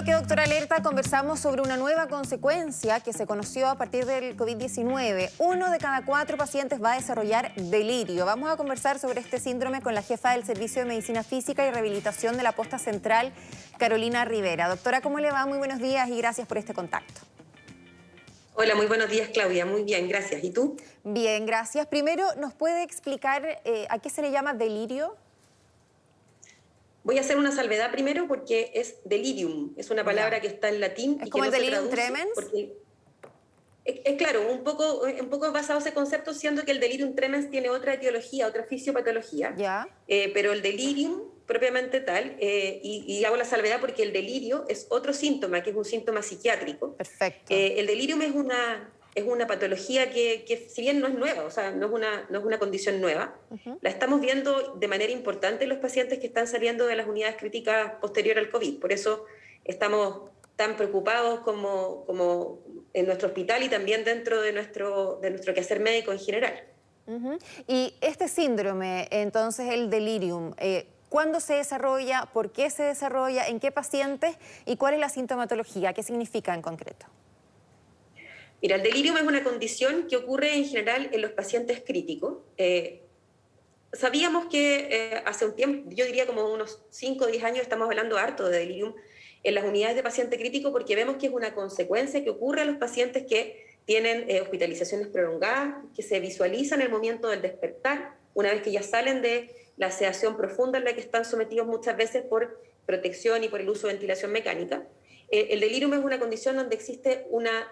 bloque Doctora Alerta conversamos sobre una nueva consecuencia que se conoció a partir del COVID-19. 1 de cada 4 pacientes va a desarrollar delirio. Vamos a conversar sobre este síndrome con la jefa del Servicio de Medicina Física y Rehabilitación de la Posta Central, Carolina Rivera. Doctora, ¿cómo le va? Muy buenos días y gracias por este contacto. Hola, muy buenos días, Claudia. Muy bien, gracias. ¿Y tú? Bien, gracias. Primero, ¿nos puede explicar a qué se le llama delirio? Voy a hacer una salvedad primero porque es delirium. Es una palabra que está en latín ¿Es y como que el no se delirium traduce tremens? porque es claro, un poco basado ese concepto, siendo que el delirium tremens tiene otra etiología, otra fisiopatología, Ya. pero el delirium propiamente tal, y hago la salvedad porque el delirio es otro síntoma, que es un síntoma psiquiátrico. Perfecto. El delirium es una patología que si bien no es nueva, o sea, no es una condición nueva, la estamos viendo de manera importante en los pacientes que están saliendo de las unidades críticas posterior al COVID. Por eso estamos tan preocupados como en nuestro hospital y también dentro de nuestro quehacer médico en general. Y este síndrome, entonces el delirium, ¿cuándo se desarrolla? ¿Por qué se desarrolla? ¿En qué pacientes? ¿Y cuál es la sintomatología? ¿Qué significa en concreto? Mira, el delirium es una condición que ocurre en general en los pacientes críticos. Sabíamos que hace un tiempo, yo diría como unos 5 o 10 años, estamos hablando harto de delirium en las unidades de paciente crítico porque vemos que es una consecuencia que ocurre a los pacientes que tienen hospitalizaciones prolongadas, que se visualizan en el momento del despertar, una vez que ya salen de la sedación profunda en la que están sometidos muchas veces por protección y por el uso de ventilación mecánica. El delirium es una condición donde existe una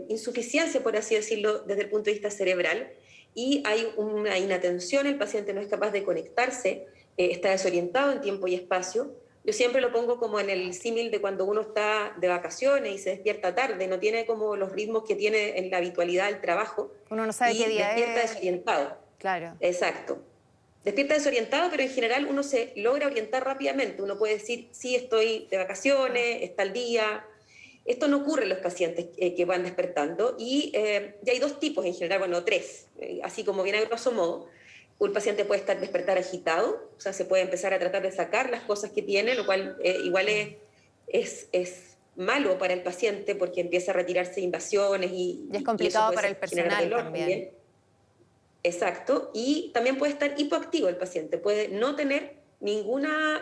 insuficiencia, por así decirlo, desde el punto de vista cerebral, y hay una inatención, el paciente no es capaz de conectarse, está desorientado en tiempo y espacio. Yo siempre lo pongo como en el símil de cuando uno está de vacaciones y se despierta tarde, no tiene como los ritmos que tiene en la habitualidad del trabajo. Uno no sabe y qué día despierta es. desorientado. Claro. Exacto. Despierta desorientado, pero en general uno se logra orientar rápidamente. Uno puede decir, sí, estoy de vacaciones, está el día. Esto no ocurre en los pacientes que van despertando y ya hay 2 tipos en general, bueno, 3, así como bien a grosso modo. Un paciente puede despertar agitado, o sea, se puede empezar a tratar de sacar las cosas que tiene, lo cual igual es malo para el paciente porque empieza a retirarse invasiones Y es y eso complicado puede para el generar personal dolor también. también. Exacto, y también puede estar hipoactivo el paciente, puede no tener ninguna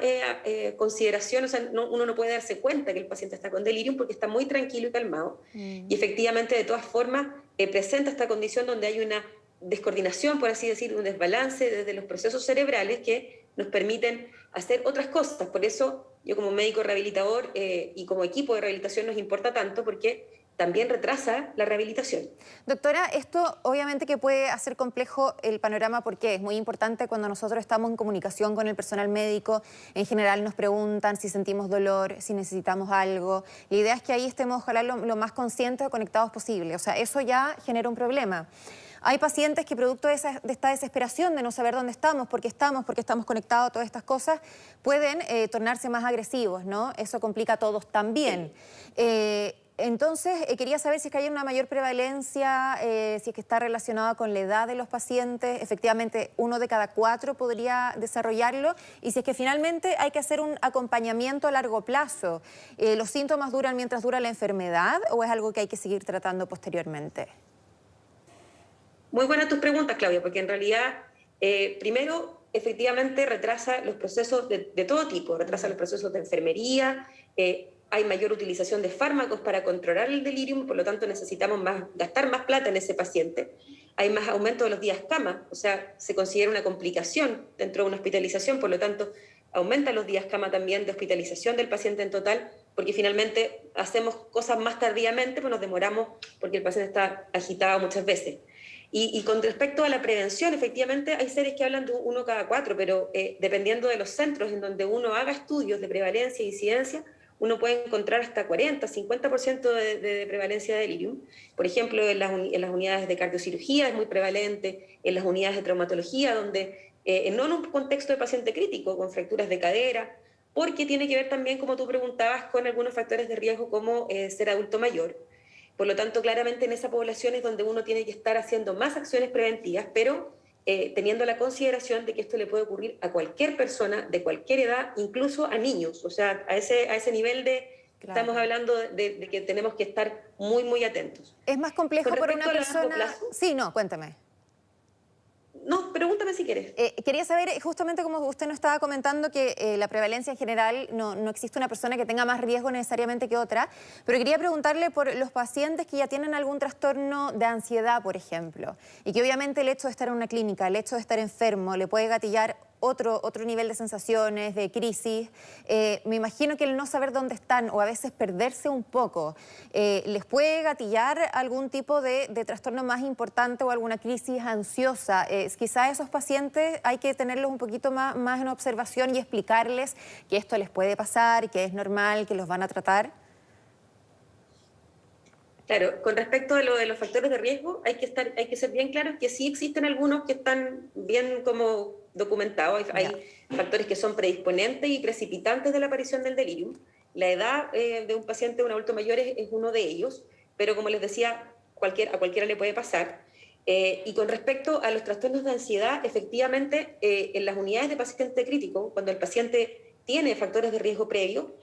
consideración, o sea, uno no puede darse cuenta que el paciente está con delirium porque está muy tranquilo y calmado, y efectivamente de todas formas presenta esta condición donde hay una descoordinación, por así decir, un desbalance desde los procesos cerebrales que nos permiten hacer otras cosas. Por eso yo como médico rehabilitador y como equipo de rehabilitación nos importa tanto porque también retrasa la rehabilitación. Doctora, esto obviamente que puede hacer complejo el panorama porque es muy importante cuando nosotros estamos en comunicación con el personal médico. En general nos preguntan si sentimos dolor, si necesitamos algo. La idea es que ahí estemos ojalá lo más conscientes o conectados posible. O sea, eso ya genera un problema. Hay pacientes que producto de esta desesperación de no saber dónde estamos, porque estamos conectados a todas estas cosas, pueden tornarse más agresivos, ¿no? Eso complica a todos también. Entonces, quería saber si es que hay una mayor prevalencia, si es que está relacionada con la edad de los pacientes. Efectivamente, 1 de cada 4 podría desarrollarlo. Y si es que finalmente hay que hacer un acompañamiento a largo plazo. ¿Los síntomas duran mientras dura la enfermedad o es algo que hay que seguir tratando posteriormente? Muy buenas tus preguntas, Claudia, porque en realidad, primero, efectivamente retrasa los procesos de todo tipo, retrasa los procesos de enfermería, hay mayor utilización de fármacos para controlar el delirium, por lo tanto necesitamos gastar más plata en ese paciente. Hay más aumento de los días cama, o sea, se considera una complicación dentro de una hospitalización, por lo tanto, aumenta los días cama también de hospitalización del paciente en total, porque finalmente hacemos cosas más tardíamente, pues nos demoramos porque el paciente está agitado muchas veces. Y con respecto a la prevención, efectivamente hay series que hablan de 1 cada 4, pero dependiendo de los centros en donde uno haga estudios de prevalencia e incidencia, uno puede encontrar hasta 40, 50% de prevalencia de delirium. Por ejemplo, en las unidades de cardiocirugía es muy prevalente, en las unidades de traumatología, donde no en un contexto de paciente crítico, con fracturas de cadera, porque tiene que ver también, como tú preguntabas, con algunos factores de riesgo como ser adulto mayor. Por lo tanto, claramente en esa población es donde uno tiene que estar haciendo más acciones preventivas, pero teniendo la consideración de que esto le puede ocurrir a cualquier persona de cualquier edad, incluso a niños, o sea, a ese nivel de Estamos Claro. hablando de que tenemos que estar muy, muy atentos. ¿Es más complejo Con para respecto una a largo persona? plazo, Sí, no, cuéntame. no, pregúntame si quieres. Quería saber, justamente como usted nos estaba comentando, que la prevalencia en general no existe una persona que tenga más riesgo necesariamente que otra, pero quería preguntarle por los pacientes que ya tienen algún trastorno de ansiedad, por ejemplo, y que obviamente el hecho de estar en una clínica, el hecho de estar enfermo, le puede gatillar otro nivel de sensaciones, de crisis. Me imagino que el no saber dónde están o a veces perderse un poco, ¿les puede gatillar algún tipo de trastorno más importante o alguna crisis ansiosa? Quizá esos pacientes hay que tenerlos un poquito más en observación y explicarles que esto les puede pasar, que es normal, que los van a tratar. Claro, con respecto a lo de los factores de riesgo, hay que ser bien claros que sí existen algunos que están bien como documentados. Ya. Hay factores que son predisponentes y precipitantes de la aparición del delirium. La edad de un paciente, un adulto mayor, es uno de ellos, pero como les decía, a cualquiera le puede pasar. Y con respecto a los trastornos de ansiedad, efectivamente, en las unidades de paciente crítico, cuando el paciente tiene factores de riesgo previo,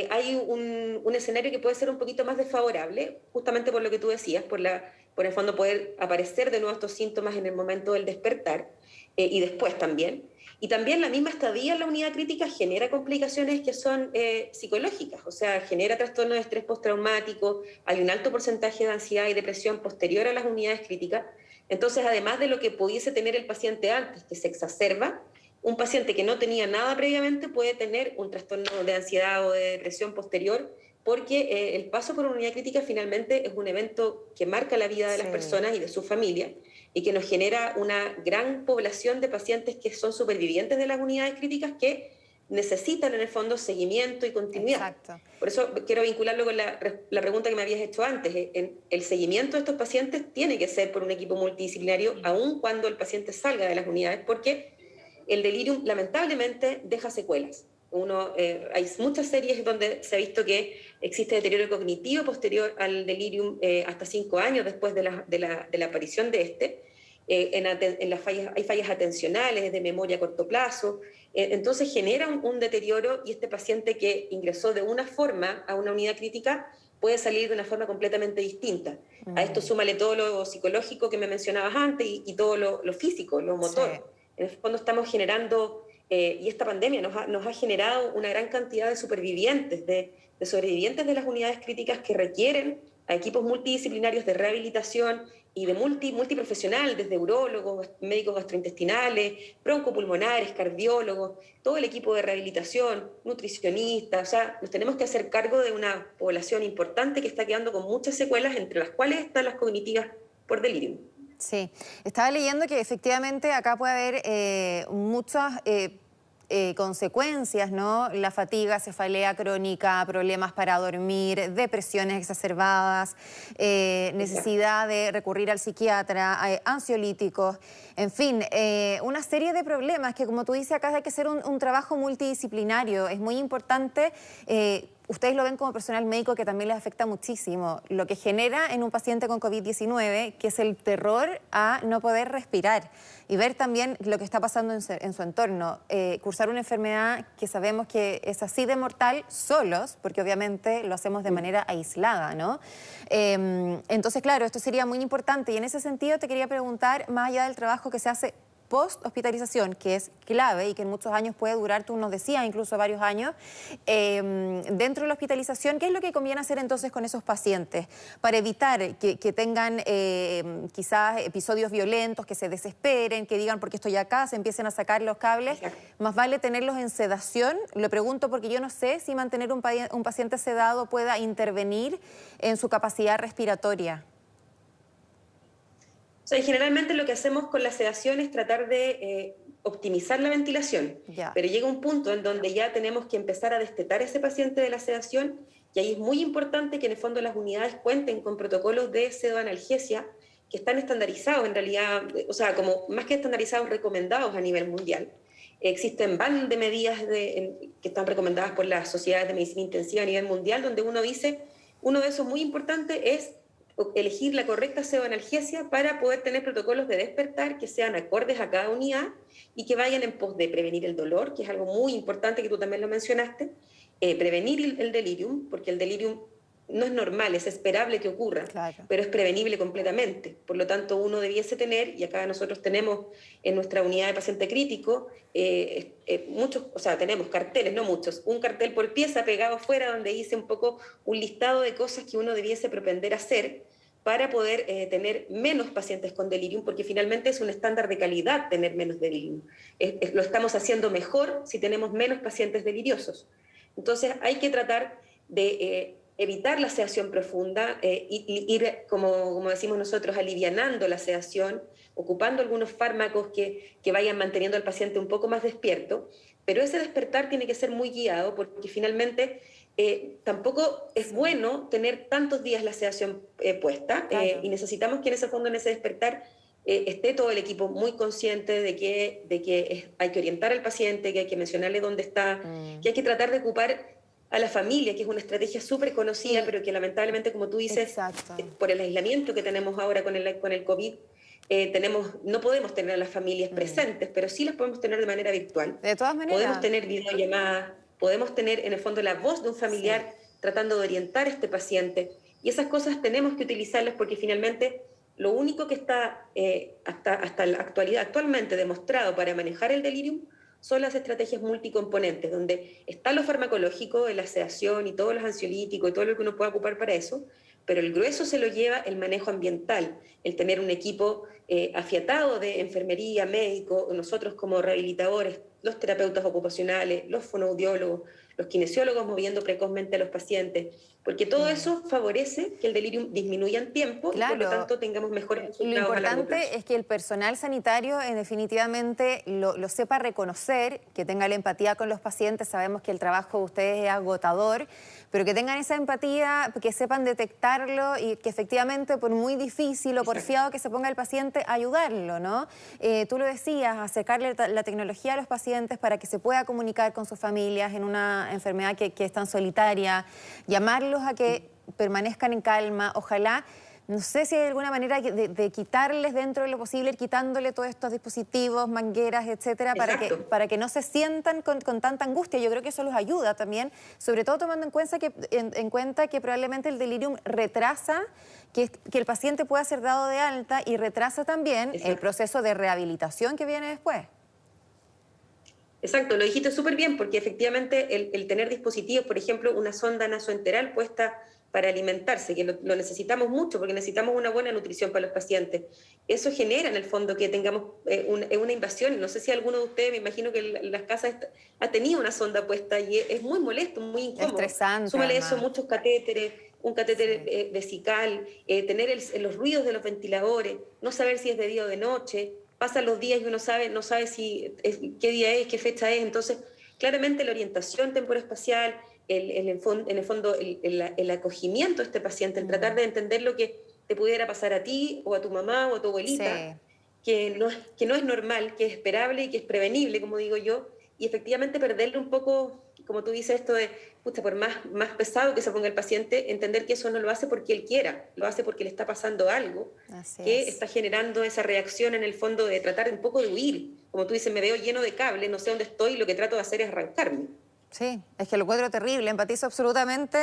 hay un escenario que puede ser un poquito más desfavorable, justamente por lo que tú decías, por el fondo poder aparecer de nuevo estos síntomas en el momento del despertar y después también. Y también la misma estadía en la unidad crítica genera complicaciones que son psicológicas, o sea, genera trastorno de estrés postraumático, hay un alto porcentaje de ansiedad y depresión posterior a las unidades críticas. Entonces, además de lo que pudiese tener el paciente antes, que se exacerba, un paciente que no tenía nada previamente puede tener un trastorno de ansiedad o de depresión posterior, porque el paso por una unidad crítica finalmente es un evento que marca la vida de las Sí, personas y de su familia y que nos genera una gran población de pacientes que son supervivientes de las unidades críticas que necesitan en el fondo seguimiento y continuidad. exacto. Por eso quiero vincularlo con la pregunta que me habías hecho antes. El seguimiento de estos pacientes tiene que ser por un equipo multidisciplinario, aun cuando el paciente salga de las unidades, porque el delirium lamentablemente deja secuelas. Hay muchas series donde se ha visto que existe deterioro cognitivo posterior al delirium hasta 5 años después de la aparición de este. Hay fallas atencionales, de memoria a corto plazo. Entonces genera un deterioro y este paciente que ingresó de una forma a una unidad crítica puede salir de una forma completamente distinta. A esto Mm, súmale todo lo psicológico que me mencionabas antes y todo lo físico, lo sí. motor. En el fondo estamos generando, y esta pandemia nos ha generado una gran cantidad de supervivientes, de sobrevivientes de las unidades críticas que requieren a equipos multidisciplinarios de rehabilitación y de multiprofesional, desde urólogos, médicos gastrointestinales, broncopulmonares, cardiólogos, todo el equipo de rehabilitación, nutricionistas. O sea, nos tenemos que hacer cargo de una población importante que está quedando con muchas secuelas, entre las cuales están las cognitivas por delirium. Sí, estaba leyendo que efectivamente acá puede haber muchas consecuencias, ¿no? La fatiga, cefalea crónica, problemas para dormir, depresiones exacerbadas, necesidad de recurrir al psiquiatra, ansiolíticos, en fin, una serie de problemas que, como tú dices, acá hay que hacer un trabajo multidisciplinario. Es muy importante. Ustedes lo ven como personal médico que también les afecta muchísimo lo que genera en un paciente con COVID-19, que es el terror a no poder respirar y ver también lo que está pasando en su entorno. Cursar una enfermedad que sabemos que es así de mortal solos, porque obviamente lo hacemos de manera aislada, ¿no? Entonces, claro, esto sería muy importante y en ese sentido te quería preguntar, más allá del trabajo que se hace post-hospitalización, que es clave y que en muchos años puede durar, tú nos decías, incluso varios años, dentro de la hospitalización, ¿qué es lo que conviene hacer entonces con esos pacientes para evitar que tengan quizás episodios violentos, que se desesperen, que digan porque estoy acá, se empiecen a sacar los cables? Exacto. Más vale tenerlos en sedación. Lo pregunto porque yo no sé si mantener un paciente sedado pueda intervenir en su capacidad respiratoria. O sea, generalmente lo que hacemos con la sedación es tratar de optimizar la ventilación, Ya. pero llega un punto en donde ya tenemos que empezar a destetar a ese paciente de la sedación y ahí es muy importante que en el fondo las unidades cuenten con protocolos de pseudoanalgesia que están estandarizados en realidad, o sea, como más que estandarizados, recomendados a nivel mundial. Existen van de medidas que están recomendadas por las sociedades de medicina intensiva a nivel mundial, donde uno dice, uno de esos muy importantes es elegir la correcta pseudoanalgesia para poder tener protocolos de despertar que sean acordes a cada unidad y que vayan en pos de prevenir el dolor, que es algo muy importante que tú también lo mencionaste, prevenir el delirium, porque el delirium no es normal, es esperable que ocurra, Claro. pero es prevenible completamente. Por lo tanto, uno debiese tener, y acá nosotros tenemos en nuestra unidad de paciente crítico, muchos, o sea, tenemos carteles, no muchos, un cartel por pieza pegado afuera donde dice un poco un listado de cosas que uno debiese propender a hacer para poder tener menos pacientes con delirium, porque finalmente es un estándar de calidad tener menos delirium. Lo estamos haciendo mejor si tenemos menos pacientes deliriosos. Entonces hay que tratar de evitar la sedación profunda, ir, como decimos nosotros, alivianando la sedación, ocupando algunos fármacos que vayan manteniendo al paciente un poco más despierto, pero ese despertar tiene que ser muy guiado porque finalmente tampoco es bueno tener tantos días la sedación puesta, Claro. y necesitamos que en ese fondo, en ese despertar, esté todo el equipo muy consciente de que hay que orientar al paciente, que hay que mencionarle dónde está, que hay que tratar de ocupar a la familia, que es una estrategia súper conocida, Y, pero que lamentablemente, como tú dices, exacto. por el aislamiento que tenemos ahora con el COVID, no podemos tener a las familias presentes, pero sí las podemos tener de manera virtual. De todas Podemos maneras, tener videollamadas, podemos tener en el fondo la voz de un sí. familiar tratando de orientar a este paciente. Y esas cosas tenemos que utilizarlas porque finalmente lo único que está hasta la actualidad, actualmente demostrado para manejar el delirium son las estrategias multicomponentes, donde está lo farmacológico, la sedación y todos los ansiolíticos y todo lo que uno pueda ocupar para eso, pero el grueso se lo lleva el manejo ambiental, el tener un equipo afiatado de enfermería, médico, nosotros como rehabilitadores, los terapeutas ocupacionales, los fonoaudiólogos, los kinesiólogos moviendo precozmente a los pacientes, porque todo eso favorece que el delirium disminuya en tiempo y por lo Claro. tanto tengamos mejores Lo resultados a largo plazo. importante es que el personal sanitario definitivamente lo sepa reconocer, que tenga la empatía con los pacientes. Sabemos que el trabajo de ustedes es agotador, pero que tengan esa empatía, que sepan detectarlo y que efectivamente, por muy difícil o porfiado que se ponga el paciente, ayudarlo, ¿no? Tú lo decías, acercarle la tecnología a los pacientes para que se pueda comunicar con sus familias en una enfermedad que es tan solitaria, llamarlos a que permanezcan en calma, ojalá. No sé si hay alguna manera de quitarles dentro de lo posible, ir quitándole todos estos dispositivos, mangueras, etcétera, para que no se sientan con tanta angustia. Yo creo que eso los ayuda también, sobre todo tomando en cuenta que probablemente el delirium retrasa que el paciente pueda ser dado de alta y retrasa también el proceso de rehabilitación que viene después. Exacto, lo dijiste súper bien, porque efectivamente el tener dispositivos, por ejemplo, una sonda nasoenteral puesta para alimentarse, que lo necesitamos mucho, porque necesitamos una buena nutrición para los pacientes. Eso genera en el fondo que tengamos una invasión. No sé si alguno de ustedes, me imagino que las casas ha tenido una sonda puesta y es muy molesto, muy incómodo. Estresante, Súmale eso, además. muchos catéteres, un catéter Sí. vesical, tener los ruidos de los ventiladores, no saber si es de día o de noche. Pasan los días y uno no sabe qué día es, qué fecha es. Entonces, claramente la orientación temporoespacial, en el fondo el acogimiento de este paciente, el tratar de entender lo que te pudiera pasar a ti o a tu mamá o a tu abuelita, Sí. que no es normal, que es esperable y que es prevenible, como digo yo, y efectivamente perderle un poco, como tú dices, esto de, pucha, por más pesado que se ponga el paciente, entender que eso no lo hace porque él quiera, lo hace porque le está pasando algo, Así que es. está generando esa reacción en el fondo de tratar un poco de huir. Como tú dices, me veo lleno de cable, no sé dónde estoy, y lo que trato de hacer es arrancarme. Sí, es que lo encuentro terrible, empatizo absolutamente.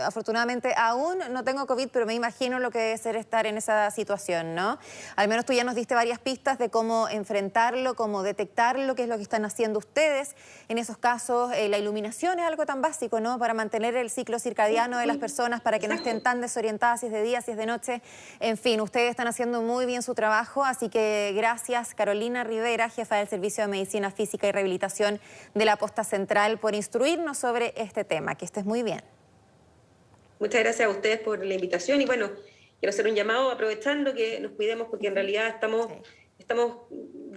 Afortunadamente aún no tengo COVID, pero me imagino lo que debe ser estar en esa situación, ¿no? Al menos tú ya nos diste varias pistas de cómo enfrentarlo, cómo detectarlo, qué es lo que están haciendo ustedes. En esos casos, la iluminación es algo tan básico, ¿no? Para mantener el ciclo circadiano de las personas, para que no estén tan desorientadas si es de día, si es de noche. En fin, ustedes están haciendo muy bien su trabajo, así que gracias, Carolina Rivera, jefa del Servicio de Medicina Física y Rehabilitación de la Posta Central, por instruirnos sobre este tema. Que estés muy bien. Muchas gracias a ustedes por la invitación y bueno, quiero hacer un llamado aprovechando que nos cuidemos porque en realidad estamos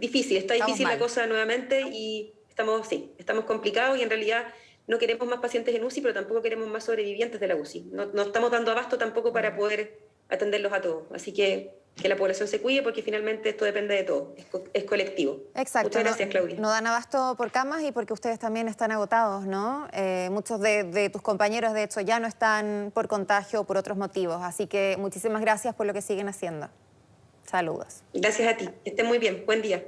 difícil, está Estamos difícil la mal. cosa nuevamente y estamos complicados y en realidad no queremos más pacientes en UCI, pero tampoco queremos más sobrevivientes de la UCI. No estamos dando abasto tampoco para poder atenderlos a todos. Así que la población se cuide porque finalmente esto depende de todos, es colectivo. Exacto, Muchas gracias, Claudia. no dan abasto por camas y porque ustedes también están agotados, ¿no? Muchos de tus compañeros, de hecho, ya no están por contagio o por otros motivos. Así que muchísimas gracias por lo que siguen haciendo. Saludos. Gracias a ti, que estén muy bien, buen día.